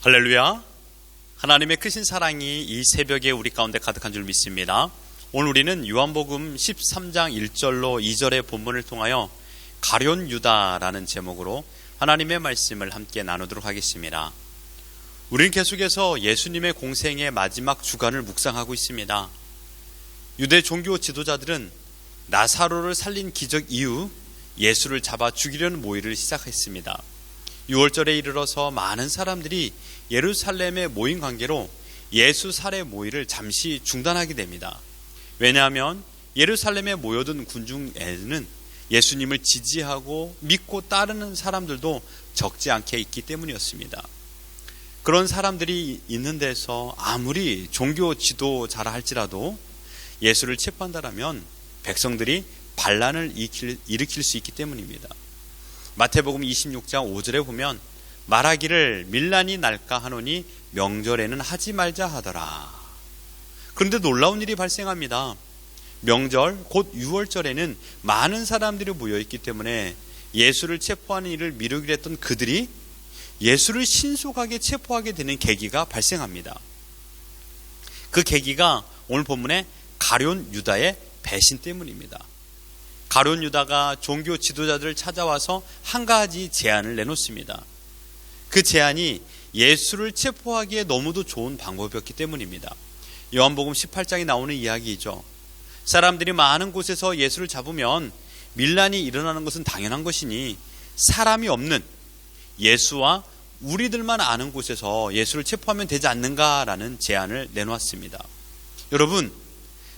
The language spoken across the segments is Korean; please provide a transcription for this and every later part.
할렐루야. 하나님의 크신 사랑이 이 새벽에 우리 가운데 가득한 줄 믿습니다. 오늘 우리는 요한복음 13장 1절로 2절의 본문을 통하여 가룟 유다라는 제목으로 하나님의 말씀을 함께 나누도록 하겠습니다. 우리는 계속해서 예수님의 공생의 마지막 주간을 묵상하고 있습니다. 유대 종교 지도자들은 나사로를 살린 기적 이후 예수를 잡아 죽이려는 모의를 시작했습니다. 6월절에 이르러서 많은 사람들이 예루살렘에 모인 관계로 예수 살해 모의를 잠시 중단하게 됩니다. 왜냐하면 예루살렘에 모여든 군중에는 예수님을 지지하고 믿고 따르는 사람들도 적지 않게 있기 때문이었습니다. 그런 사람들이 있는 데서 아무리 종교 지도자라 할지라도 예수를 체포한다면 백성들이 반란을 일으킬 수 있기 때문입니다. 마태복음 26장 5절에 보면 말하기를 밀란이 날까 하노니 명절에는 하지 말자 하더라. 그런데 놀라운 일이 발생합니다. 명절 곧 6월절에는 많은 사람들이 모여있기 때문에 예수를 체포하는 일을 미루기로 했던 그들이 예수를 신속하게 체포하게 되는 계기가 발생합니다. 그 계기가 오늘 본문의 가룟 유다의 배신 때문입니다. 가룟 유다가 종교 지도자들을 찾아와서 한 가지 제안을 내놓습니다. 그 제안이 예수를 체포하기에 너무도 좋은 방법이었기 때문입니다. 요한복음 18장에 나오는 이야기이죠. 사람들이 많은 곳에서 예수를 잡으면 밀란이 일어나는 것은 당연한 것이니 사람이 없는 예수와 우리들만 아는 곳에서 예수를 체포하면 되지 않는가라는 제안을 내놓았습니다. 여러분,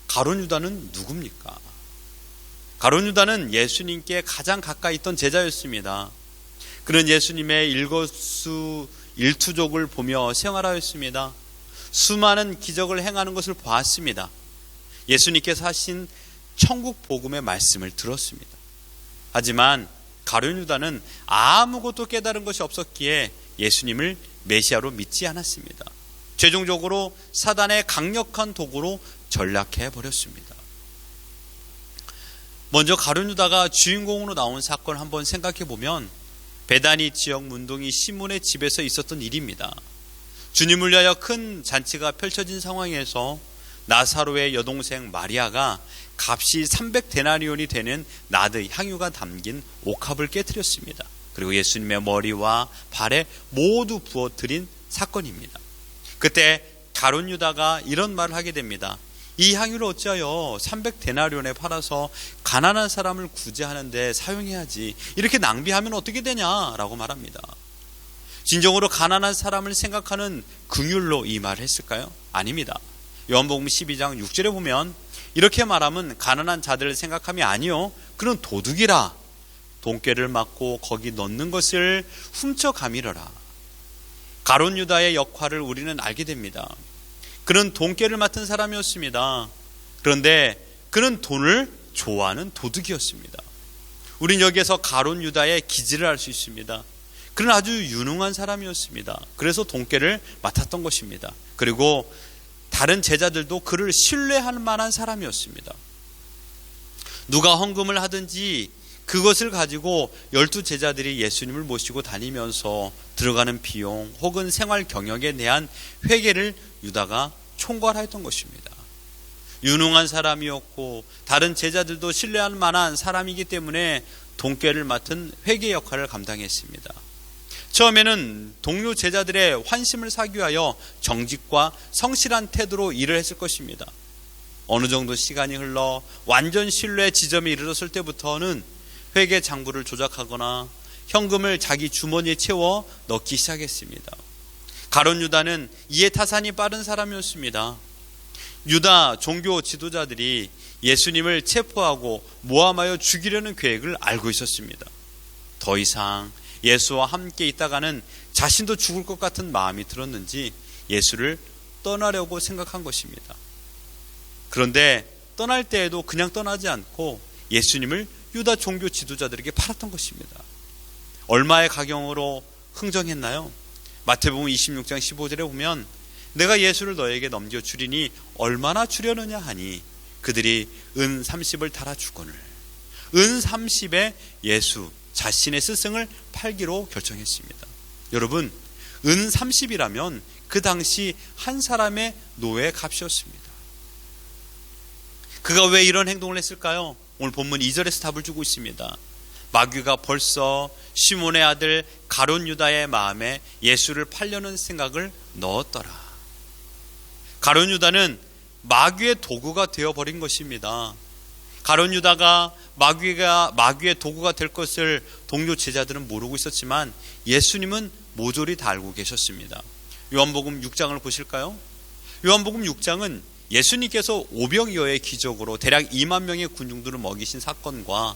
가룟 유다는 누굽니까? 가룟 유다는 예수님께 가장 가까이 있던 제자였습니다. 그는 예수님의 일거수 일투족을 보며 생활하였습니다. 수많은 기적을 행하는 것을 보았습니다. 예수님께서 하신 천국 복음의 말씀을 들었습니다. 하지만 가룟 유다는 아무것도 깨달은 것이 없었기에 예수님을 메시아로 믿지 않았습니다. 최종적으로 사단의 강력한 도구로 전락해 버렸습니다. 먼저 가룟 유다가 주인공으로 나온 사건을 한번 생각해 보면 베다니 지역 문둥이 시몬의 집에서 있었던 일입니다. 주님을 위하여 큰 잔치가 펼쳐진 상황에서 나사로의 여동생 마리아가 값이 300데나리온이 되는 나드 향유가 담긴 옥합을 깨뜨렸습니다. 그리고 예수님의 머리와 발에 모두 부어뜨린 사건입니다. 그때 가룟 유다가 이런 말을 하게 됩니다. 이 향유를 어찌하여 300데나리온에 팔아서 가난한 사람을 구제하는데 사용해야지, 이렇게 낭비하면 어떻게 되냐라고 말합니다. 진정으로 가난한 사람을 생각하는 긍휼로 이 말을 했을까요? 아닙니다. 요한복음 12장 6절에 보면 이렇게 말하면 가난한 자들을 생각함이 아니요 그는 도둑이라, 돈꾀를 맞고 거기 넣는 것을 훔쳐 가밀어라. 가룟 유다의 역할을 우리는 알게 됩니다. 그는 돈꾀를 맡은 사람이었습니다. 그런데 그는 돈을 좋아하는 도둑이었습니다. 우린 여기에서 가룟 유다의 기질을 알 수 있습니다. 그는 아주 유능한 사람이었습니다. 그래서 돈꾀를 맡았던 것입니다. 그리고 다른 제자들도 그를 신뢰할 만한 사람이었습니다. 누가 헌금을 하든지 그것을 가지고 12제자들이 예수님을 모시고 다니면서 들어가는 비용 혹은 생활 경영에 대한 회계를 유다가 총괄하였던 것입니다. 유능한 사람이었고 다른 제자들도 신뢰할 만한 사람이기 때문에 돈꾀를 맡은 회계 역할을 감당했습니다. 처음에는 동료 제자들의 환심을 사기 위하여 정직과 성실한 태도로 일을 했을 것입니다. 어느 정도 시간이 흘러 완전 신뢰 지점에 이르렀을 때부터는 회계 장부를 조작하거나 현금을 자기 주머니에 채워 넣기 시작했습니다. 가룟 유다는 이해 타산이 빠른 사람이었습니다. 유다 종교 지도자들이 예수님을 체포하고 모함하여 죽이려는 계획을 알고 있었습니다. 더 이상 예수와 함께 있다가는 자신도 죽을 것 같은 마음이 들었는지 예수를 떠나려고 생각한 것입니다. 그런데 떠날 때에도 그냥 떠나지 않고 예수님을 유다 종교 지도자들에게 팔았던 것입니다. 얼마의 가격으로 흥정했나요? 마태복음 26장 15절에 보면 내가 예수를 너에게 넘겨주리니 얼마나 주려느냐 하니 그들이 은 30을 달아 주거늘. 은 30에 예수 자신의 스승을 팔기로 결정했습니다. 여러분, 은 30이라면 그 당시 한 사람의 노예 값이었습니다. 그가 왜 이런 행동을 했을까요? 오늘 본문 2절에서 답을 주고 있습니다. 마귀가 벌써 시몬의 아들 가룟 유다의 마음에 예수를 팔려는 생각을 넣었더라. 가룟 유다는 마귀의 도구가 되어버린 것입니다. 가룟 유다가 마귀의 도구가 될 것을 동료 제자들은 모르고 있었지만 예수님은 모조리 다 알고 계셨습니다. 요한복음 6장을 보실까요? 요한복음 6장은 예수님께서 오병이어의 기적으로 대략 2만 명의 군중들을 먹이신 사건과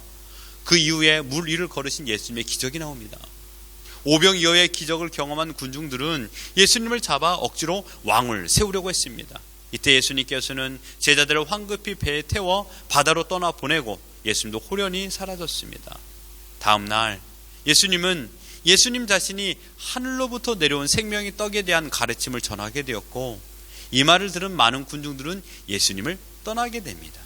그 이후에 물 위를 걸으신 예수님의 기적이 나옵니다. 오병이어의 기적을 경험한 군중들은 예수님을 잡아 억지로 왕을 세우려고 했습니다. 이때 예수님께서는 제자들을 황급히 배에 태워 바다로 떠나 보내고 예수님도 호련히 사라졌습니다. 다음 날 예수님은 예수님 자신이 하늘로부터 내려온 생명의 떡에 대한 가르침을 전하게 되었고, 이 말을 들은 많은 군중들은 예수님을 떠나게 됩니다.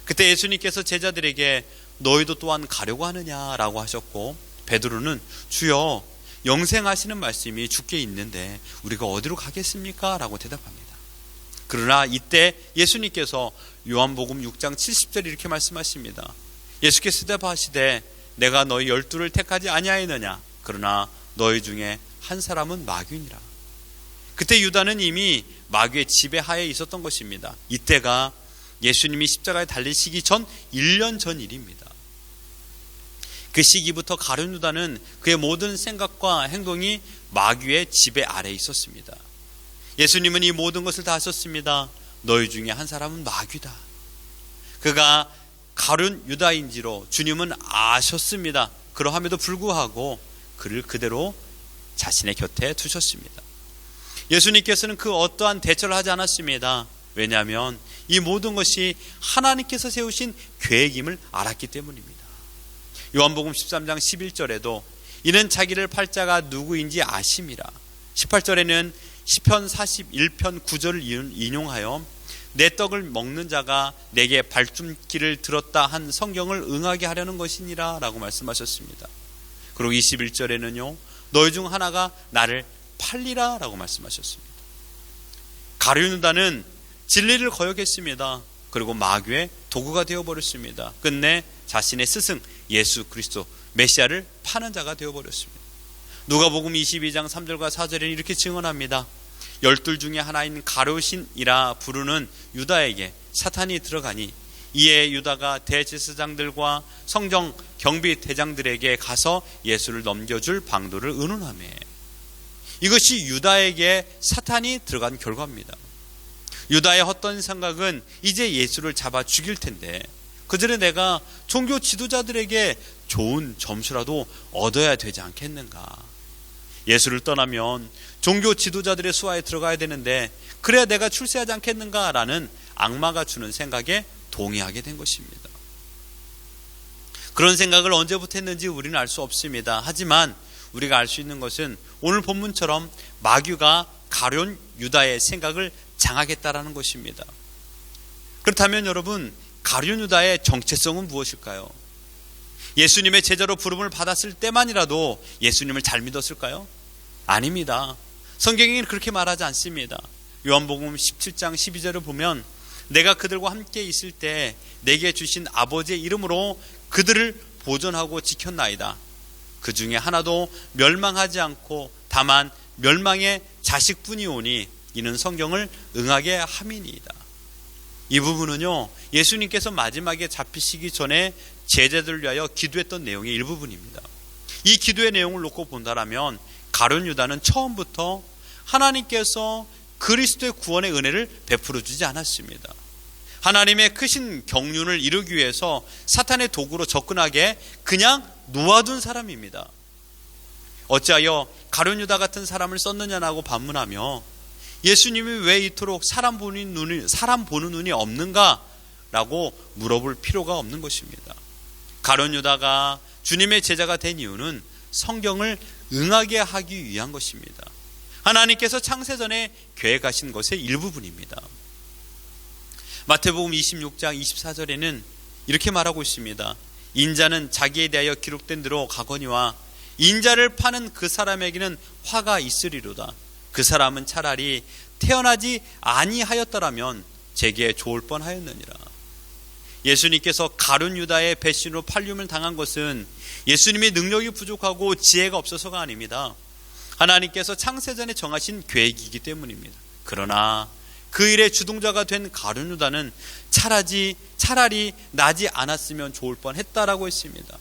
그때 예수님께서 제자들에게 너희도 또한 가려고 하느냐라고 하셨고, 베드로는 주여 영생하시는 말씀이 주께 있는데 우리가 어디로 가겠습니까? 라고 대답합니다. 그러나 이때 예수님께서 요한복음 6장 70절에 이렇게 말씀하십니다. 예수께서 대답하시되 내가 너희 12를 택하지 아니하였느냐? 그러나 너희 중에 한 사람은 마귀니라. 그때 유다는 이미 마귀의 지배하에 있었던 것입니다. 이때가 예수님이 십자가에 달리시기 전 1년 전 일입니다. 그 시기부터 가룟 유다는 그의 모든 생각과 행동이 마귀의 지배 아래에 있었습니다. 예수님은 이 모든 것을 다 하셨습니다. 너희 중에 한 사람은 마귀다. 그가 가룟 유다인지로 주님은 아셨습니다. 그러함에도 불구하고 그를 그대로 자신의 곁에 두셨습니다. 예수님께서는 그 어떠한 대처를 하지 않았습니다. 왜냐하면 이 모든 것이 하나님께서 세우신 계획임을 알았기 때문입니다. 요한복음 13장 11절에도 이는 자기를 팔 자가 누구인지 아심이라. 18절에는 시편 41편 9절을 인용하여 내 떡을 먹는 자가 내게 발춤기를 들었다 한 성경을 응하게 하려는 것이니라 라고 말씀하셨습니다. 그리고 21절에는요 너희 중 하나가 나를 팔리라 라고 말씀하셨습니다. 가룟 유다는 진리를 거역했습니다. 그리고 마귀의 도구가 되어버렸습니다. 끝내 자신의 스승 예수 그리스도 메시아를 파는 자가 되어버렸습니다. 누가복음 22장 3절과 4절에는 이렇게 증언합니다. 12 중에 하나인 가룟이라 부르는 유다에게 사탄이 들어가니 이에 유다가 대제사장들과 성정 경비 대장들에게 가서 예수를 넘겨줄 방도를 의논하며, 이것이 유다에게 사탄이 들어간 결과입니다. 유다의 헛된 생각은 이제 예수를 잡아 죽일 텐데 그전에 내가 종교 지도자들에게 좋은 점수라도 얻어야 되지 않겠는가. 예수를 떠나면 종교 지도자들의 수하에 들어가야 되는데 그래야 내가 출세하지 않겠는가라는 악마가 주는 생각에 동의하게 된 것입니다. 그런 생각을 언제부터 했는지 우리는 알 수 없습니다. 하지만 우리가 알 수 있는 것은 오늘 본문처럼 마귀가 가룟 유다의 생각을 장악했다라는 것입니다. 그렇다면 여러분, 가룟 유다의 정체성은 무엇일까요? 예수님의 제자로 부름을 받았을 때만이라도 예수님을 잘 믿었을까요? 아닙니다. 성경이 그렇게 말하지 않습니다. 요한복음 17장 12절을 보면 내가 그들과 함께 있을 때 내게 주신 아버지의 이름으로 그들을 보존하고 지켰나이다. 그 중에 하나도 멸망하지 않고 다만 멸망의 자식뿐이오니 이는 성경을 응하게 함이니이다. 이 부분은요 예수님께서 마지막에 잡히시기 전에 제자들을 위하여 기도했던 내용의 일부분입니다. 이 기도의 내용을 놓고 본다라면 가룟 유다는 처음부터 하나님께서 그리스도의 구원의 은혜를 베풀어 주지 않았습니다. 하나님의 크신 경륜을 이루기 위해서 사탄의 도구로 접근하게 그냥 놓아둔 사람입니다. 어찌하여 가룟 유다 같은 사람을 썼느냐라고 반문하며 예수님이 왜 이토록 사람 보는 눈이 없는가라고 물어볼 필요가 없는 것입니다. 가룟 유다가 주님의 제자가 된 이유는 성경을 응하게 하기 위한 것입니다. 하나님께서 창세전에 계획하신 것의 일부분입니다. 마태복음 26장 24절에는 이렇게 말하고 있습니다. 인자는 자기에 대하여 기록된 대로 가거니와 인자를 파는 그 사람에게는 화가 있으리로다. 그 사람은 차라리 태어나지 아니하였더라면 제게 좋을 뻔하였느니라. 예수님께서 가룟 유다의 배신으로 팔림을 당한 것은 예수님의 능력이 부족하고 지혜가 없어서가 아닙니다. 하나님께서 창세전에 정하신 계획이기 때문입니다. 그러나 그 일의 주동자가 된 가룟 유다는 차라리 나지 않았으면 좋을 뻔했다라고 했습니다.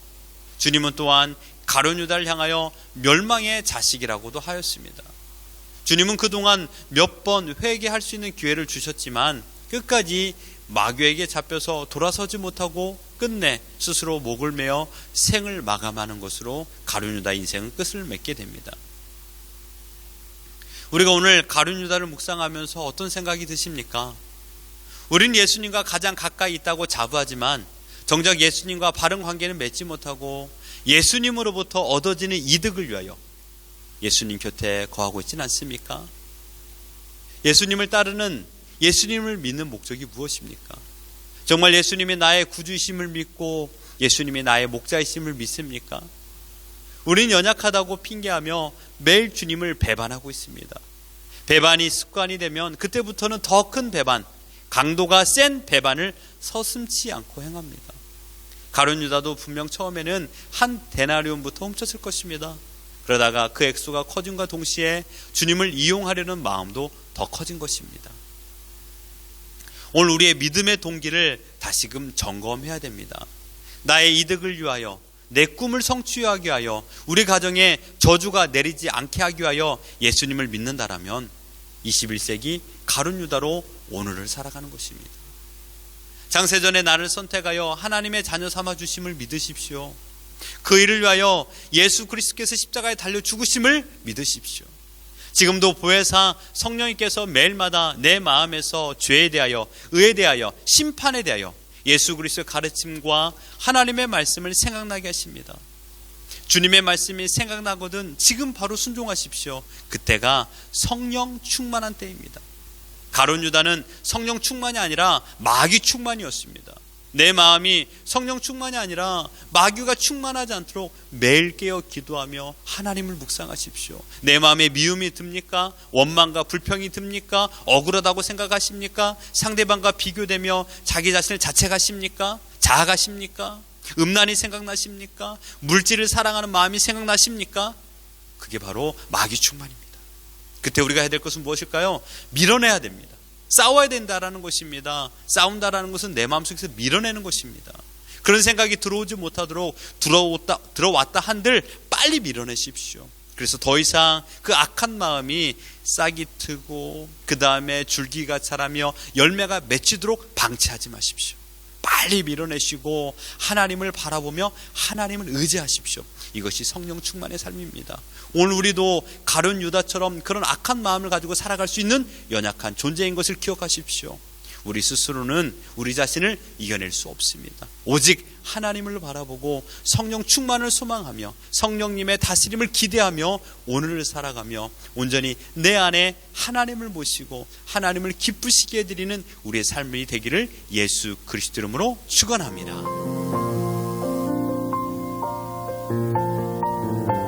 주님은 또한 가룟 유다를 향하여 멸망의 자식이라고도 하였습니다. 주님은 그동안 몇 번 회개할 수 있는 기회를 주셨지만 끝까지 마귀에게 잡혀서 돌아서지 못하고 끝내 스스로 목을 메어 생을 마감하는 것으로 가룟 유다 인생은 끝을 맺게 됩니다. 우리가 오늘 가룟 유다를 묵상하면서 어떤 생각이 드십니까? 우린 예수님과 가장 가까이 있다고 자부하지만 정작 예수님과 바른 관계는 맺지 못하고 예수님으로부터 얻어지는 이득을 위하여 예수님 곁에 거하고 있지는 않습니까? 예수님을 따르는, 예수님을 믿는 목적이 무엇입니까? 정말 예수님이 나의 구주이심을 믿고 예수님이 나의 목자이심을 믿습니까? 우린 연약하다고 핑계하며 매일 주님을 배반하고 있습니다. 배반이 습관이 되면 그때부터는 더 큰 배반, 강도가 센 배반을 서슴지 않고 행합니다. 가룟 유다도 분명 처음에는 한 데나리온부터 훔쳤을 것입니다. 그러다가 그 액수가 커짐과 동시에 주님을 이용하려는 마음도 더 커진 것입니다. 오늘 우리의 믿음의 동기를 다시금 점검해야 됩니다. 나의 이득을 위하여, 내 꿈을 성취하기 위하여, 우리 가정에 저주가 내리지 않게 하기 위하여 예수님을 믿는다라면 21세기 가룟 유다로 오늘을 살아가는 것입니다. 장세전에 나를 선택하여 하나님의 자녀 삼아 주심을 믿으십시오. 그 일을 위하여 예수 그리스도께서 십자가에 달려 죽으심을 믿으십시오. 지금도 보혜사 성령님께서 매일마다 내 마음에서 죄에 대하여, 의에 대하여, 심판에 대하여 예수 그리스도의 가르침과 하나님의 말씀을 생각나게 하십니다. 주님의 말씀이 생각나거든 지금 바로 순종하십시오. 그때가 성령 충만한 때입니다. 가룟 유다는 성령 충만이 아니라 마귀 충만이었습니다. 내 마음이 성령 충만이 아니라 마귀가 충만하지 않도록 매일 깨어 기도하며 하나님을 묵상하십시오. 내 마음에 미움이 듭니까? 원망과 불평이 듭니까? 억울하다고 생각하십니까? 상대방과 비교되며 자기 자신을 자책하십니까? 자학하십니까? 음란이 생각나십니까? 물질을 사랑하는 마음이 생각나십니까? 그게 바로 마귀 충만입니다. 그때 우리가 해야 될 것은 무엇일까요? 밀어내야 됩니다. 싸워야 된다라는 것입니다. 싸운다라는 것은 내 마음속에서 밀어내는 것입니다. 그런 생각이 들어오지 못하도록 들어왔다 한들 빨리 밀어내십시오. 그래서 더 이상 그 악한 마음이 싹이 트고 그 다음에 줄기가 자라며 열매가 맺히도록 방치하지 마십시오. 빨리 밀어내시고 하나님을 바라보며 하나님을 의지하십시오. 이것이 성령 충만의 삶입니다. 오늘 우리도 가룟 유다처럼 그런 악한 마음을 가지고 살아갈 수 있는 연약한 존재인 것을 기억하십시오. 우리 스스로는 우리 자신을 이겨낼 수 없습니다. 오직 하나님을 바라보고 성령 충만을 소망하며 성령님의 다스림을 기대하며 오늘을 살아가며 온전히 내 안에 하나님을 모시고 하나님을 기쁘시게 해드리는 우리의 삶이 되기를 예수 그리스도 이름으로 축원합니다.